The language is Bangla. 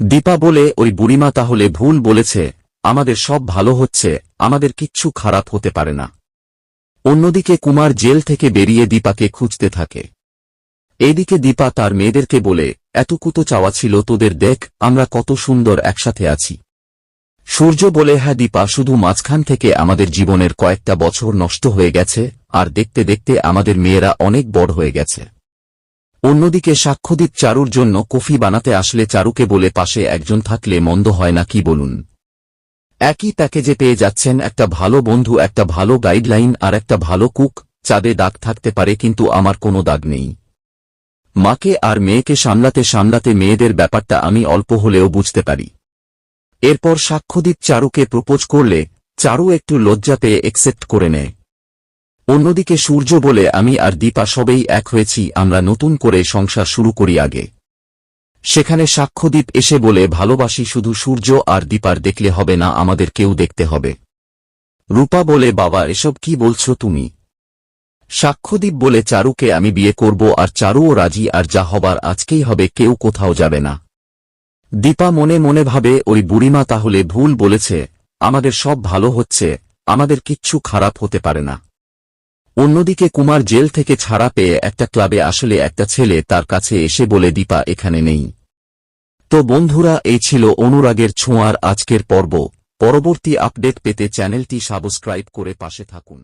দীপা বলে, ওই বুড়িমা তাহলে ভুল বলেছে, আমাদের সব ভালো হচ্ছে, আমাদের কিচ্ছু খারাপ হতে পারে না। অন্যদিকে কুমার জেল থেকে বেরিয়ে দীপাকে খুঁজতে থাকে। এইদিকে দীপা তার মেয়েদেরকে বলে, এতকুতো চাওয়া ছিল তোদের, দেখ আমরা কত সুন্দর একসাথে আছি। সূর্য বলে, হ্যাঁ দীপা, শুধু মাঝখান থেকে আমাদের জীবনের কয়েকটা বছর নষ্ট হয়ে গেছে, আর দেখতে দেখতে আমাদের মেয়েরা অনেক বড় হয়ে গেছে। অন্যদিকে সাক্ষ্যদীপ চারুর জন্য কফি বানাতে আসলে চারুকে বলে, পাশে একজন থাকলে মন্দ হয় না কি বলুন। একই প্যাকেজে পেয়ে যাচ্ছেন একটা ভালো বন্ধু, একটা ভালো গাইডলাইন আর একটা ভালো কুক। চাঁদে দাগ থাকতে পারে কিন্তু আমার কোনো দাগ নেই। মাকে আর মেয়েকে সামলাতে সামলাতে মেয়েদের ব্যাপারটা আমি অল্প হলেও বুঝতে পারি। এরপর সাক্ষ্যদীপ চারুকে প্রপোজ করলে চারু একটু লজ্জা পেয়ে একসেপ্ট করে নেয়। অন্যদিকে সূর্য বলে, আমি আর দীপা সবেই এক হয়েছি, আমরা নতুন করে সংসার শুরু করি আগে। সেখানে সাক্ষ্যদীপ এসে বলে, ভালোবাসি শুধু সূর্য আর দীপার, দেখলে হবে না, আমাদের কেউ দেখতে হবে। রূপা বলে, বাবা এসব কি বলছো তুমি? সাক্ষ্যদীপ বলে, চারুকে আমি বিয়ে করব আর চারুও রাজি, আর যা হবার আজকেই হবে, কেউ কোথাও যাবে না। দীপা মনে মনে ভাবে, ওই বুড়িমা তাহলে ভুল বলেছে, আমাদের সব ভালো হচ্ছে, আমাদের কিচ্ছু খারাপ হতে পারে না। অন্যদিকে কুমার জেল থেকে ছাড়া পেয়ে একটা ক্লাবে আসলে একটা ছেলে তার কাছে এসে বলে, দীপা এখানে নেই। তো বন্ধুরা, এই ছিল অনুরাগের ছোঁয়ার আজকের পর্ব। পরবর্তী আপডেট পেতে চ্যানেলটি সাবস্ক্রাইব করে পাশে থাকুন।